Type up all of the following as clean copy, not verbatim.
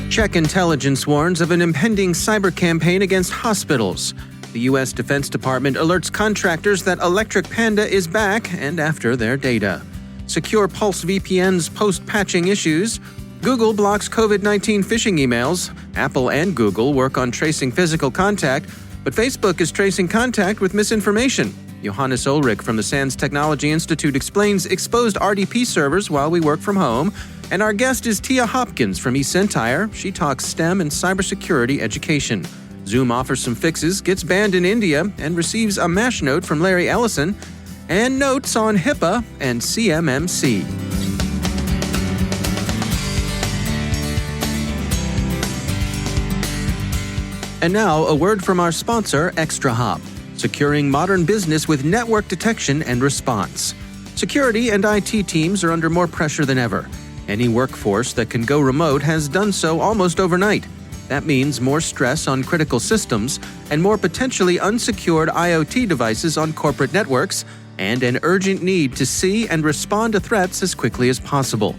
Czech intelligence warns of an impending cyber campaign against hospitals. The U.S. Defense Department alerts contractors that Electric Panda is back and after their data. Secure Pulse VPNs post-patching issues. Google blocks COVID-19 phishing emails. Apple and Google work on tracing physical contact, but Facebook is tracing contact with misinformation. Johannes Ulrich from the SANS Technology Institute explains exposed RDP servers while we work from home. And our guest is Tia Hopkins from eCentire. She talks STEM and cybersecurity education. Zoom offers some fixes, gets banned in India, and receives a MASH note from Larry Ellison, and notes on HIPAA and CMMC. And now, a word from our sponsor, ExtraHop, securing modern business with network detection and response. Security and IT teams are under more pressure than ever. Any workforce that can go remote has done so almost overnight. That means more stress on critical systems and more potentially unsecured IoT devices on corporate networks, and an urgent need to see and respond to threats as quickly as possible.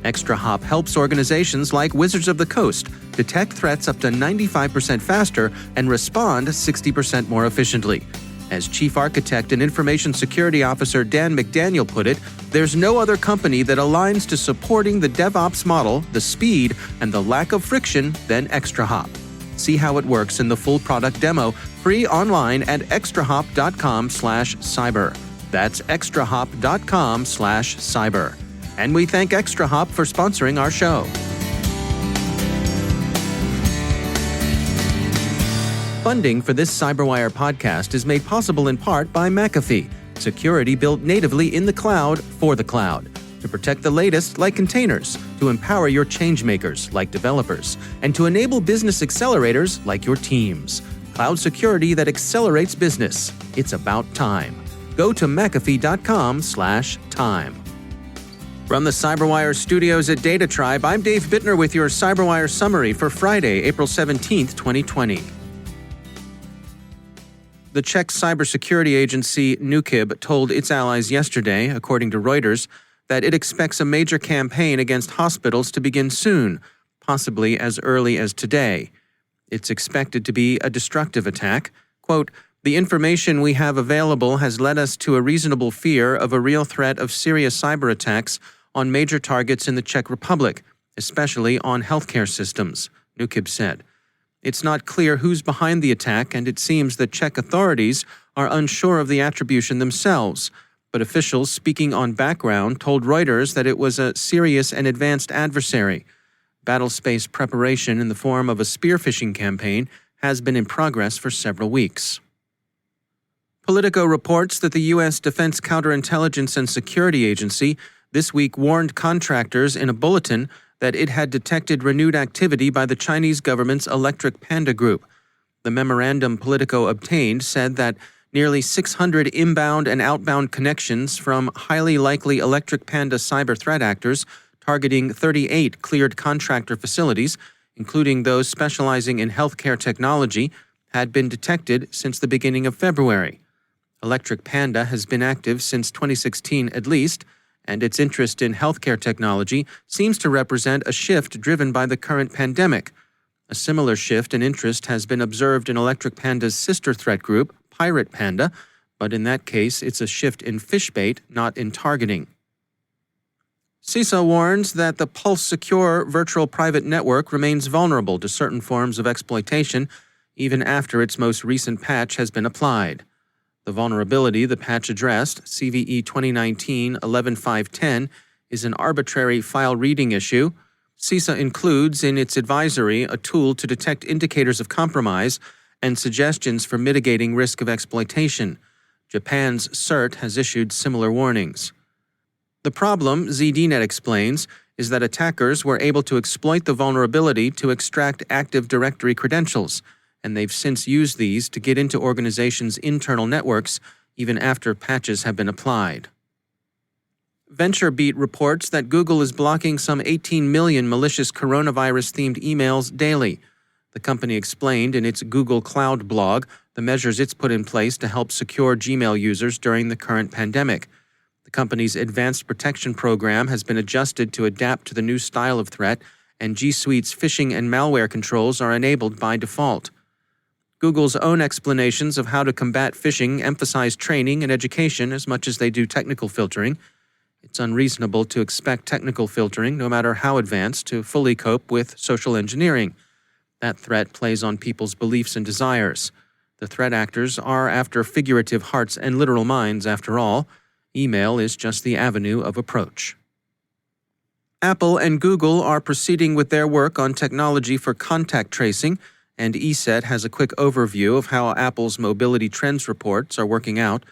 ExtraHop helps organizations like Wizards of the Coast detect threats up to 95% faster and respond 60% more efficiently. As Chief Architect and Information Security Officer Dan McDaniel put it, there's no other company that aligns to supporting the DevOps model, the speed, and the lack of friction than ExtraHop. See how it works in the full product demo, free online at extrahop.com/cyber. That's extrahop.com/cyber. And we thank ExtraHop for sponsoring our show. Funding for this CyberWire podcast is made possible in part by McAfee, security built natively in the cloud for the cloud, to protect the latest like containers, to empower your changemakers like developers, and to enable business accelerators like your teams. Cloud security that accelerates business. It's about time. Go to McAfee.com/time. From the CyberWire studios at Data Tribe, I'm Dave Bittner with your CyberWire summary for Friday, April 17th, 2020. The Czech cybersecurity agency NUKIB told its allies yesterday, according to Reuters, that it expects a major campaign against hospitals to begin soon, possibly as early as today. It's expected to be a destructive attack. Quote, "The information we have available has led us to a reasonable fear of a real threat of serious cyber attacks on major targets in the Czech Republic, especially on healthcare systems," NUKIB said. It's not clear who's behind the attack, and it seems that Czech authorities are unsure of the attribution themselves. But officials speaking on background told Reuters that it was a serious and advanced adversary. Battlespace preparation in the form of a spear phishing campaign has been in progress for several weeks. Politico reports that the U.S. Defense Counterintelligence and Security Agency this week warned contractors in a bulletin that it had detected renewed activity by the Chinese government's Electric Panda Group. The memorandum Politico obtained said that nearly 600 inbound and outbound connections from highly likely Electric Panda cyber threat actors targeting 38 cleared contractor facilities, including those specializing in healthcare technology, had been detected since the beginning of February. Electric Panda has been active since 2016 at least, and its interest in healthcare technology seems to represent a shift driven by the current pandemic. A similar shift in interest has been observed in Electric Panda's sister threat group, Pirate Panda, but in that case it's a shift in fish bait, not in targeting. CISA warns that the Pulse Secure virtual private network remains vulnerable to certain forms of exploitation even after its most recent patch has been applied. The vulnerability the patch addressed, CVE 2019-11510, is an arbitrary file reading issue. CISA includes in its advisory a tool to detect indicators of compromise and suggestions for mitigating risk of exploitation. Japan's CERT has issued similar warnings. The problem, ZDNet explains, is that attackers were able to exploit the vulnerability to extract Active Directory credentials, and they've since used these to get into organizations' internal networks even after patches have been applied. VentureBeat reports that Google is blocking some 18 million malicious coronavirus-themed emails daily. The company explained in its Google Cloud blog the measures it's put in place to help secure Gmail users during the current pandemic. The company's advanced protection program has been adjusted to adapt to the new style of threat and G Suite's phishing and malware controls are enabled by default. Google's own explanations of how to combat phishing emphasize training and education as much as they do technical filtering. It's unreasonable to expect technical filtering, no matter how advanced, to fully cope with social engineering. That threat plays on people's beliefs and desires. The threat actors are after figurative hearts and literal minds, after all. Email is just the avenue of approach. Apple and Google are proceeding with their work on technology for contact tracing, and ESET has a quick overview of how Apple's mobility trends reports are working out.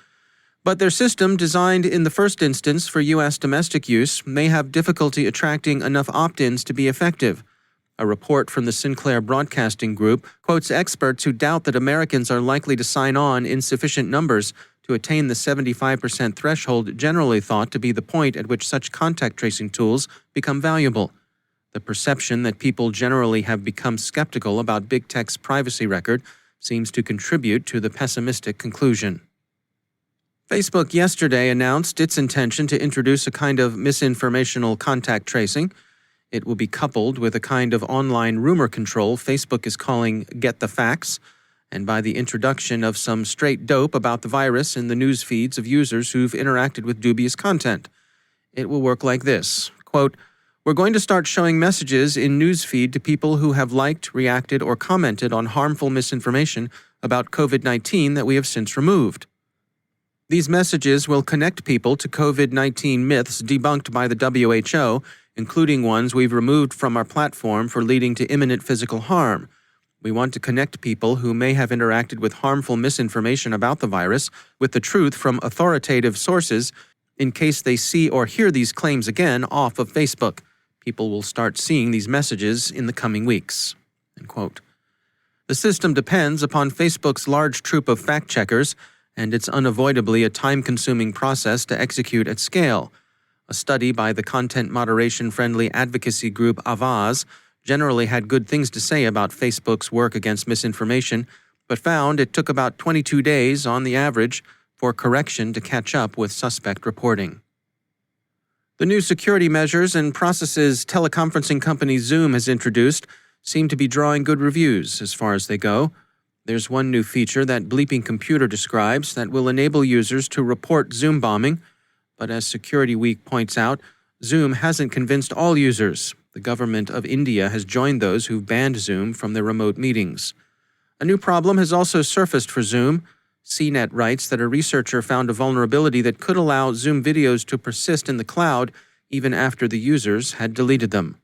But their system, designed in the first instance for U.S. domestic use, may have difficulty attracting enough opt-ins to be effective. A report from the Sinclair Broadcasting Group quotes experts who doubt that Americans are likely to sign on in sufficient numbers to attain the 75% threshold generally thought to be the point at which such contact tracing tools become valuable. The perception that people generally have become skeptical about big tech's privacy record seems to contribute to the pessimistic conclusion. Facebook yesterday announced its intention to introduce a kind of misinformational contact tracing. It will be coupled with a kind of online rumor control Facebook is calling Get the Facts, and by the introduction of some straight dope about the virus in the news feeds of users who've interacted with dubious content. It will work like this, quote, "We're going to start showing messages in newsfeed to people who have liked, reacted, or commented on harmful misinformation about COVID-19 that we have since removed. These messages will connect people to COVID-19 myths debunked by the WHO, including ones we've removed from our platform for leading to imminent physical harm. We want to connect people who may have interacted with harmful misinformation about the virus with the truth from authoritative sources in case they see or hear these claims again off of Facebook. People will start seeing these messages in the coming weeks." End quote. The system depends upon Facebook's large troop of fact-checkers, and it's unavoidably a time-consuming process to execute at scale. A study by the content moderation-friendly advocacy group Avaz generally had good things to say about Facebook's work against misinformation, but found it took about 22 days on the average for correction to catch up with suspect reporting. The new security measures and processes teleconferencing company Zoom has introduced seem to be drawing good reviews as far as they go. There's one new feature that Bleeping Computer describes that will enable users to report Zoom bombing. But as Security Week points out, Zoom hasn't convinced all users. The government of India has joined those who've banned Zoom from their remote meetings. A new problem has also surfaced for Zoom. CNET writes that a researcher found a vulnerability that could allow Zoom videos to persist in the cloud even after the users had deleted them.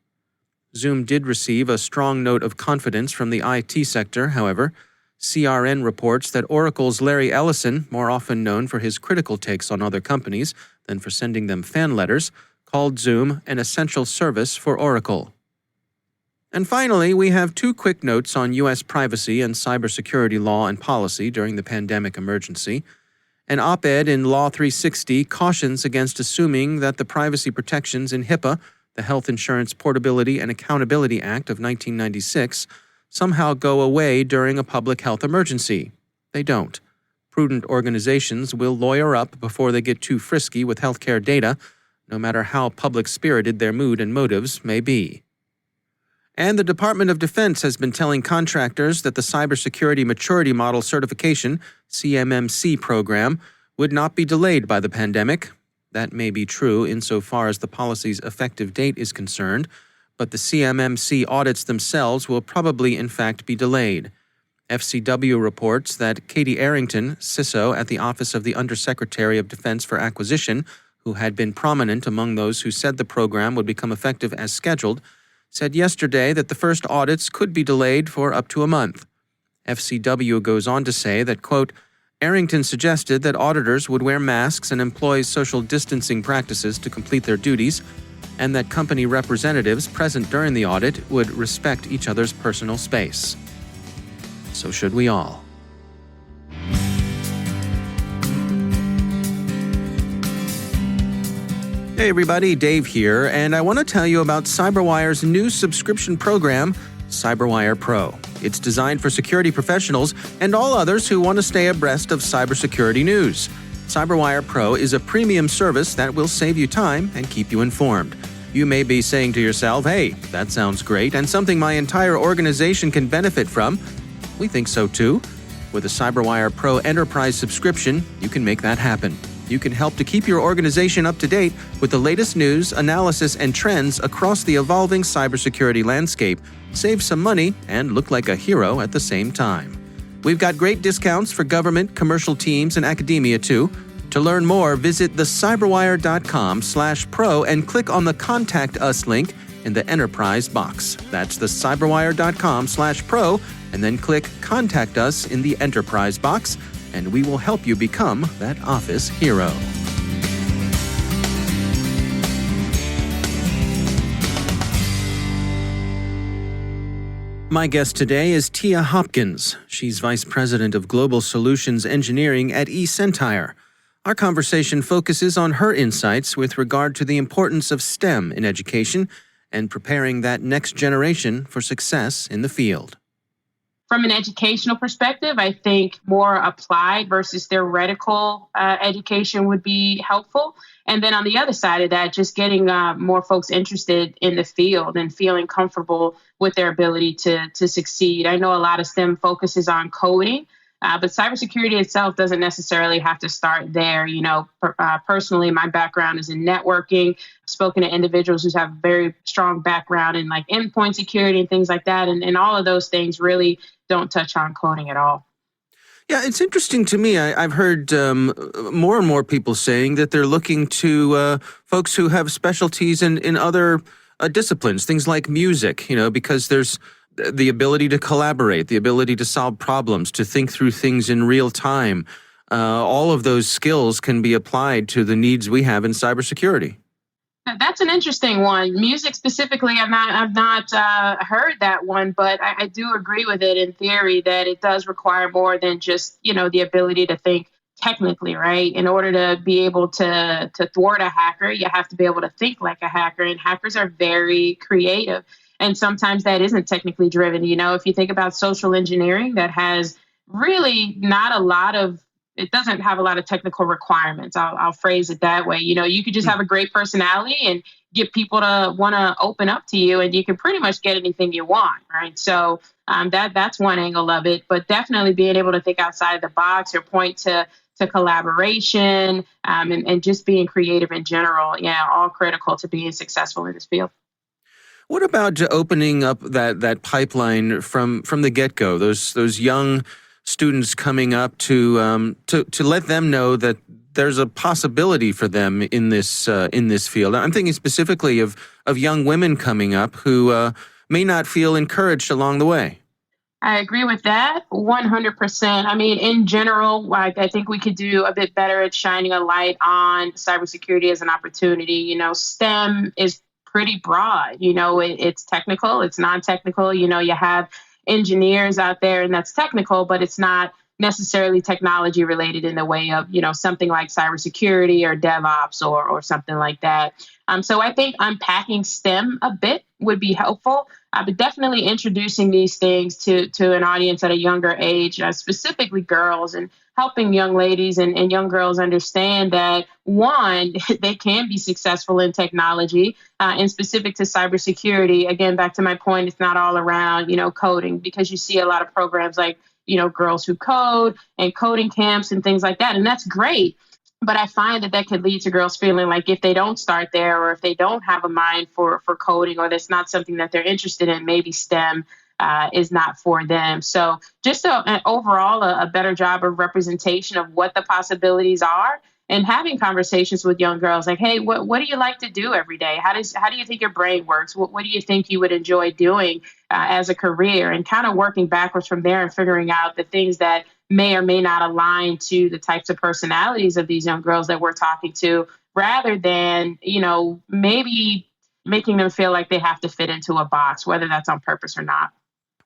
Zoom did receive a strong note of confidence from the IT sector, however. CRN reports that Oracle's Larry Ellison, more often known for his critical takes on other companies than for sending them fan letters, called Zoom an essential service for Oracle. And finally, we have two quick notes on U.S. privacy and cybersecurity law and policy during the pandemic emergency. An op-ed in Law 360 cautions against assuming that the privacy protections in HIPAA, the Health Insurance Portability and Accountability Act of 1996, somehow go away during a public health emergency. They don't. Prudent organizations will lawyer up before they get too frisky with healthcare data, no matter how public-spirited their mood and motives may be. And the Department of Defense has been telling contractors that the Cybersecurity Maturity Model Certification, CMMC program, would not be delayed by the pandemic. That may be true insofar as the policy's effective date is concerned, but the CMMC audits themselves will probably in fact be delayed. FCW reports that Katie Arrington, CISO at the Office of the Undersecretary of Defense for Acquisition, who had been prominent among those who said the program would become effective as scheduled, said yesterday that the first audits could be delayed for up to a month. FCW goes on to say that, quote, Arrington suggested that auditors would wear masks and employ social distancing practices to complete their duties, and that company representatives present during the audit would respect each other's personal space. So should we all. Hey everybody, Dave here, and I want to tell you about CyberWire's new subscription program, CyberWire Pro. It's designed for security professionals and all others who want to stay abreast of cybersecurity news. CyberWire Pro is a premium service that will save you time and keep you informed. You may be saying to yourself, hey, that sounds great and something my entire organization can benefit from. We think so too. With a CyberWire Pro Enterprise subscription, you can make that happen. You can help to keep your organization up to date with the latest news, analysis, and trends across the evolving cybersecurity landscape, save some money, and look like a hero at the same time. We've got great discounts for government, commercial teams, and academia too. To learn more, visit thecyberwire.com/pro and click on the Contact Us link in the Enterprise box. That's thecyberwire.com/pro and then click Contact Us in the Enterprise box, and we will help you become that office hero. My guest today is Tia Hopkins. She's Vice President of Global Solutions Engineering at eCentire. Our conversation focuses on her insights with regard to the importance of STEM in education and preparing that next generation for success in the field. From an educational perspective, I think more applied versus theoretical education would be helpful. And then on the other side of that, just getting more folks interested in the field and feeling comfortable with their ability to succeed. I know a lot of STEM focuses on coding, but cybersecurity itself doesn't necessarily have to start there. Personally, my background is in networking. I've spoken to individuals who have a very strong background in like endpoint security and things like that. And all of those things really don't touch on coding at all. Yeah, it's interesting to me. I've heard more and more people saying that they're looking to folks who have specialties in other disciplines, things like music, because there's the ability to collaborate, the ability to solve problems, to think through things in real time. All of those skills can be applied to the needs we have in cybersecurity. That's an interesting one. Music specifically, I've not heard that one, but I do agree with it in theory that it does require more than just, the ability to think technically, right? In order to be able to thwart a hacker, you have to be able to think like a hacker, and hackers are very creative. And sometimes that isn't technically driven. If you think about social engineering, that has really it doesn't have a lot of technical requirements. I'll phrase it that way. You could just have a great personality and get people to want to open up to you, and you can pretty much get anything you want, right? So that's one angle of it. But definitely being able to think outside the box or point to collaboration and just being creative in general, all critical to being successful in this field. What about opening up that pipeline from the get-go? Those young students coming up to let them know that there's a possibility for them in this field. I'm thinking specifically of young women coming up who may not feel encouraged along the way. I agree with that 100%. I mean, in general, I think we could do a bit better at shining a light on cybersecurity as an opportunity. STEM is pretty broad. It's technical, it's non-technical. You have engineers out there, and that's technical, but it's not necessarily technology related in the way of, something like cybersecurity or DevOps or something like that. So I think unpacking STEM a bit would be helpful, but definitely introducing these things to an audience at a younger age, specifically girls, and helping young ladies and young girls understand that, one, they can be successful in technology, and specific to cybersecurity. Again, back to my point, it's not all around, coding, because you see a lot of programs like, Girls Who Code and coding camps and things like that. And that's great. But I find that could lead to girls feeling like if they don't start there, or if they don't have a mind for coding, or that's not something that they're interested in, maybe STEM is not for them. So just overall a better job of representation of what the possibilities are, and having conversations with young girls like, hey, what do you like to do every day? How do you think your brain works? What do you think you would enjoy doing as a career? And kind of working backwards from there and figuring out the things that may or may not align to the types of personalities of these young girls that we're talking to, rather than, maybe making them feel like they have to fit into a box, whether that's on purpose or not.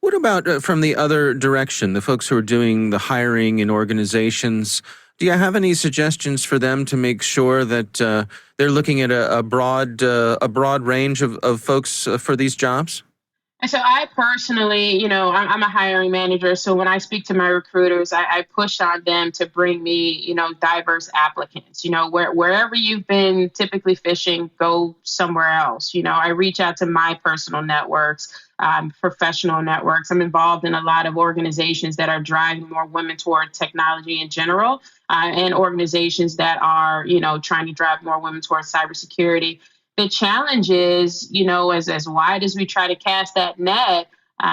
What about from the other direction, the folks who are doing the hiring in organizations? Do you have any suggestions for them to make sure that they're looking at a broad range of folks for these jobs? And so I personally, I'm a hiring manager. So when I speak to my recruiters, I push on them to bring me, diverse applicants. Wherever you've been typically fishing, go somewhere else. I reach out to my personal networks, professional networks. I'm involved in a lot of organizations that are driving more women toward technology in general, and organizations that are, trying to drive more women towards cybersecurity. The challenge is, as wide as we try to cast that net,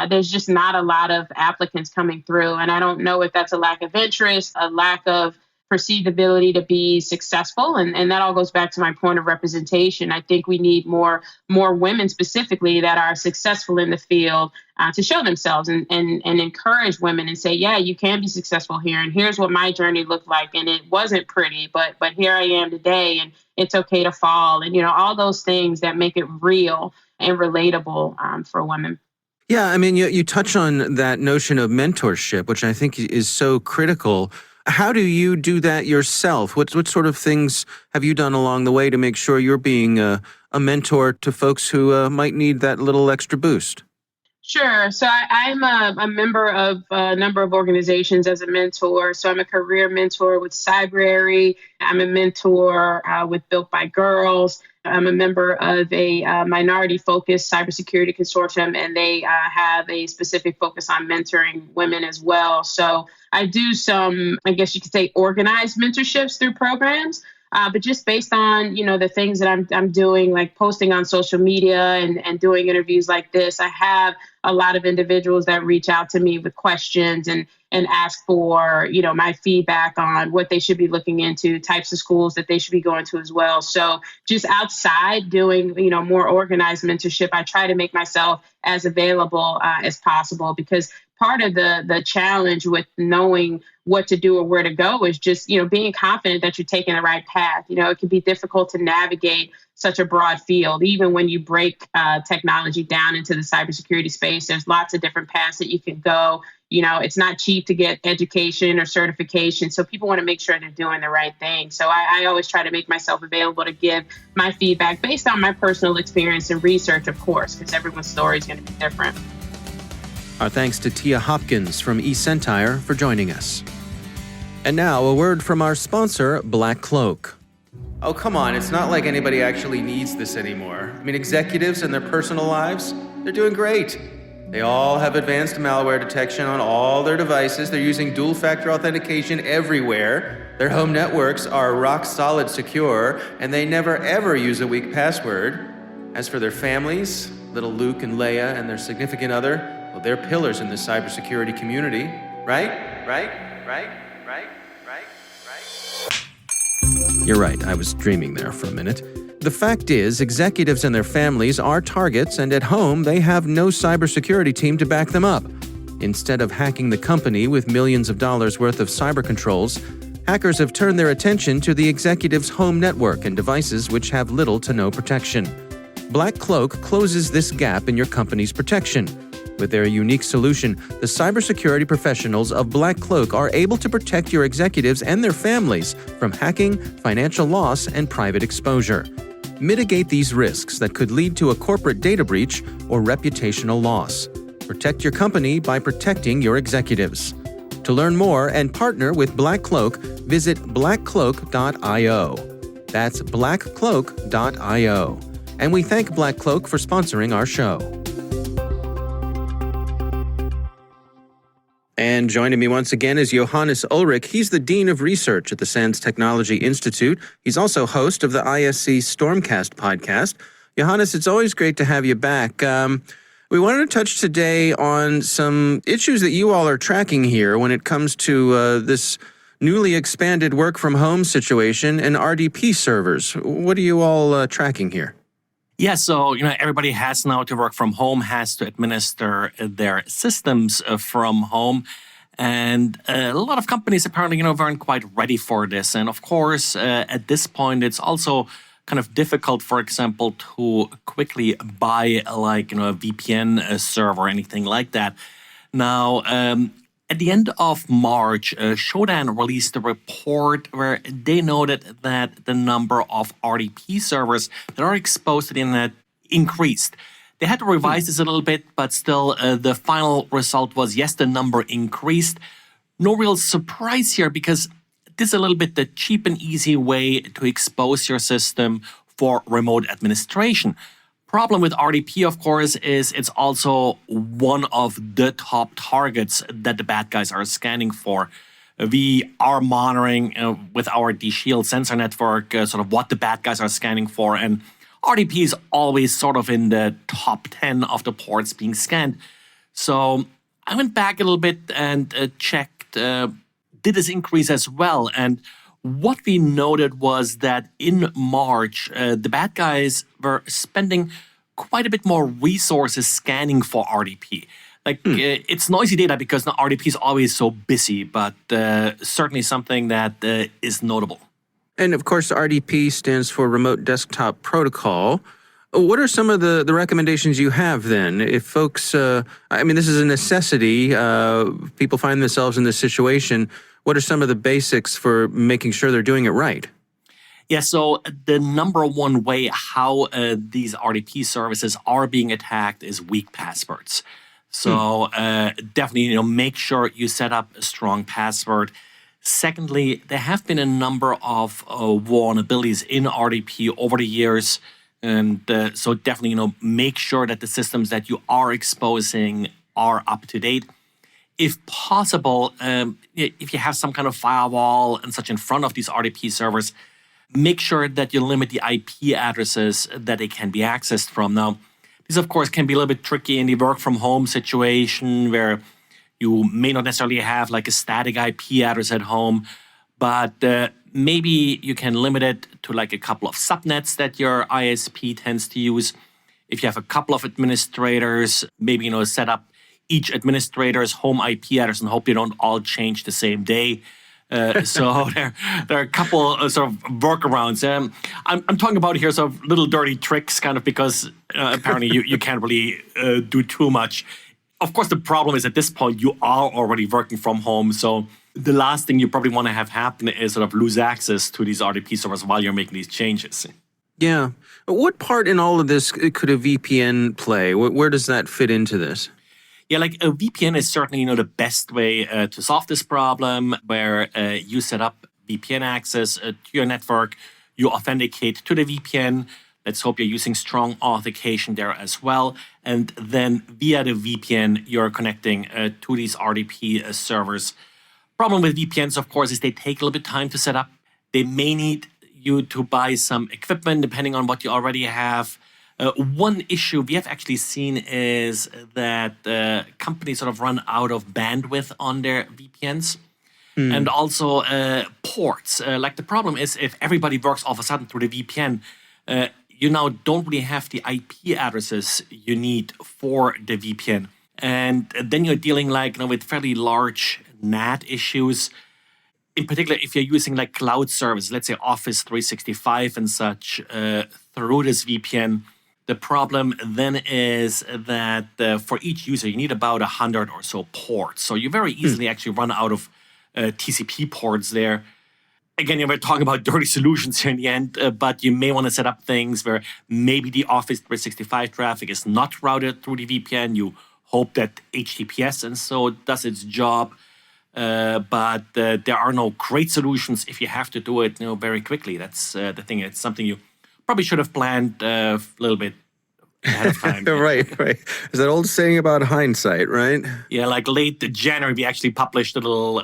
there's just not a lot of applicants coming through. And I don't know if that's a lack of interest, a lack of perceived ability to be successful. And that all goes back to my point of representation. I think we need more women specifically that are successful in the field, to show themselves and encourage women and say, yeah, you can be successful here. And here's what my journey looked like. And it wasn't pretty, but here I am today. And it's okay to fall. And, all those things that make it real and relatable, for women. Yeah, I mean, you touch on that notion of mentorship, which I think is so critical. How do you do that yourself? What sort of things have you done along the way to make sure you're being a mentor to folks who might need that little extra boost? Sure. So I'm a member of a number of organizations as a mentor. So I'm a career mentor with CyberWire. I'm a mentor with Built by Girls. I'm a member of a minority-focused cybersecurity consortium, and they have a specific focus on mentoring women as well. So I do some, I guess you could say, organized mentorships through programs. But just based on, the things that I'm doing, like posting on social media and doing interviews like this, I have a lot of individuals that reach out to me with questions and ask for, my feedback on what they should be looking into, types of schools that they should be going to as well. So just outside doing, more organized mentorship, I try to make myself as available as possible, because part of the challenge with knowing what to do or where to go is just, being confident that you're taking the right path. It can be difficult to navigate such a broad field. Even when you break technology down into the cybersecurity space, there's lots of different paths that you can go. It's not cheap to get education or certification. So people want to make sure they're doing the right thing. So I always try to make myself available to give my feedback based on my personal experience and research, of course, because everyone's story is going to be different. Our thanks to Tia Hopkins from eCentire for joining us. And now, a word from our sponsor, Black Cloak. Oh, come on, it's not like anybody actually needs this anymore. I mean, executives and their personal lives, they're doing great. They all have advanced malware detection on all their devices. They're using dual-factor authentication everywhere. Their home networks are rock-solid secure, and they never, ever use a weak password. As for their families, little Luke and Leia and their significant other, well, they're pillars in the cybersecurity community. Right? You're right, I was dreaming there for a minute. The fact is, executives and their families are targets, and at home, they have no cybersecurity team to back them up. Instead of hacking the company with millions of dollars worth of cyber controls, hackers have turned their attention to the executive's home network and devices which have little to no protection. Black Cloak closes this gap in your company's protection. With their unique solution, the cybersecurity professionals of Black Cloak are able to protect your executives and their families from hacking, financial loss, and private exposure. Mitigate these risks that could lead to a corporate data breach or reputational loss. Protect your company by protecting your executives. To learn more and partner with Black Cloak, visit blackcloak.io. That's blackcloak.io. And we thank Black Cloak for sponsoring our show. And joining me once again is Johannes Ulrich. He's the Dean of Research at the SANS Technology Institute. He's also host of the ISC Stormcast podcast. Johannes, it's always great to have you back. We wanted to touch today on some issues that you all are tracking here when it comes to this newly expanded work-from-home situation and RDP servers. What are you all tracking here? Yeah, so, everybody has now to work from home, has to administer their systems from home. And a lot of companies apparently, weren't quite ready for this. And of course, at this point, it's also kind of difficult, for example, to quickly buy a VPN server or anything like that. Now, at the end of March, Shodan released a report where they noted that the number of RDP servers that are exposed to the internet increased. They had to revise this a little bit, but still the final result was, yes, the number increased. No real surprise here because this is a little bit the cheap and easy way to expose your system for remote administration. Problem with RDP, of course, is it's also one of the top targets that the bad guys are scanning for. We are monitoring with our DShield sensor network sort of what the bad guys are scanning for, and RDP is always sort of in the top 10 of the ports being scanned. So I went back a little bit and checked, did this increase as well? And what we noted was that in March, the bad guys were spending quite a bit more resources scanning for RDP. It's noisy data because RDP is always so busy, but certainly something that is notable. And of course, RDP stands for Remote Desktop Protocol. What are some of the recommendations you have then? If folks, this is a necessity, people find themselves in this situation, what are some of the basics for making sure they're doing it right? Yeah, so the number one way how these RDP services are being attacked is weak passwords. So definitely, make sure you set up a strong password. Secondly, there have been a number of vulnerabilities in RDP over the years. And so definitely, make sure that the systems that you are exposing are up to date. If possible, if you have some kind of firewall and such in front of these RDP servers, make sure that you limit the IP addresses that they can be accessed from. Now, this, of course, can be a little bit tricky in the work-from-home situation where you may not necessarily have like a static IP address at home, but maybe you can limit it to like a couple of subnets that your ISP tends to use. If you have a couple of administrators, maybe, set up each administrator's home IP address and hope they don't all change the same day. So there are a couple sort of workarounds. I'm talking about here sort of little dirty tricks kind of because apparently you can't really do too much. Of course, the problem is at this point you are already working from home. So the last thing you probably want to have happen is sort of lose access to these RDP servers while you're making these changes. Yeah. What part in all of this could a VPN play? Where does that fit into this? Yeah, like a VPN is certainly, the best way to solve this problem, where you set up VPN access to your network, you authenticate to the VPN. Let's hope you're using strong authentication there as well. And then via the VPN, you're connecting to these RDP servers. Problem with VPNs, of course, is they take a little bit of time to set up. They may need you to buy some equipment depending on what you already have. One issue we have actually seen is that companies sort of run out of bandwidth on their VPNs and also ports. The problem is if everybody works all of a sudden through the VPN, you now don't really have the IP addresses you need for the VPN. And then you're dealing with fairly large NAT issues. In particular, if you're using cloud services, let's say Office 365 and such, through this VPN, the problem then is that for each user, you need about 100 or so ports. So you very easily actually run out of TCP ports there. Again, we're talking about dirty solutions here in the end, but you may want to set up things where maybe the Office 365 traffic is not routed through the VPN. You hope that HTTPS and so does its job. But there are no great solutions if you have to do it very quickly. That's the thing. It's something you probably should have planned a little bit ahead of time. Right. Is that old saying about hindsight, right? Yeah, late January, we actually published a little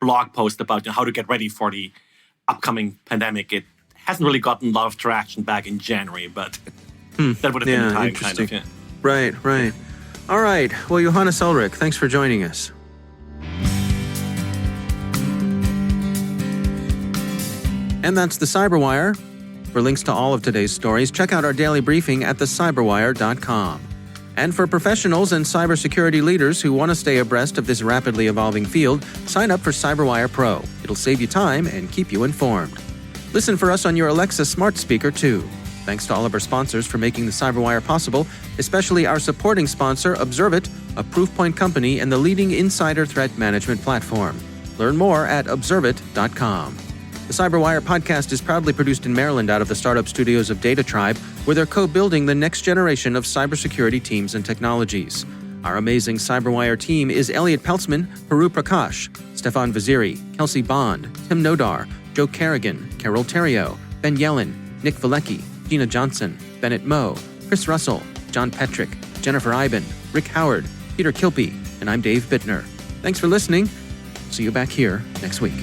blog post about how to get ready for the upcoming pandemic. It hasn't really gotten a lot of traction back in January, but that would have been the time, kind of. Yeah. Right. All right. Well, Johannes Ulrich, thanks for joining us. And that's the CyberWire. For links to all of today's stories, check out our daily briefing at thecyberwire.com. And for professionals and cybersecurity leaders who want to stay abreast of this rapidly evolving field, sign up for CyberWire Pro. It'll save you time and keep you informed. Listen for us on your Alexa smart speaker, too. Thanks to all of our sponsors for making the CyberWire possible, especially our supporting sponsor, Observit, a Proofpoint company and the leading insider threat management platform. Learn more at observit.com. The CyberWire podcast is proudly produced in Maryland out of the startup studios of Data Tribe, where they're co-building the next generation of cybersecurity teams and technologies. Our amazing CyberWire team is Elliot Peltzman, Paru Prakash, Stefan Vaziri, Kelsey Bond, Tim Nodar, Joe Kerrigan, Carol Terrio, Ben Yellen, Nick Valecki, Gina Johnson, Bennett Moe, Chris Russell, John Petrick, Jennifer Iben, Rick Howard, Peter Kilpie, and I'm Dave Bittner. Thanks for listening. See you back here next week.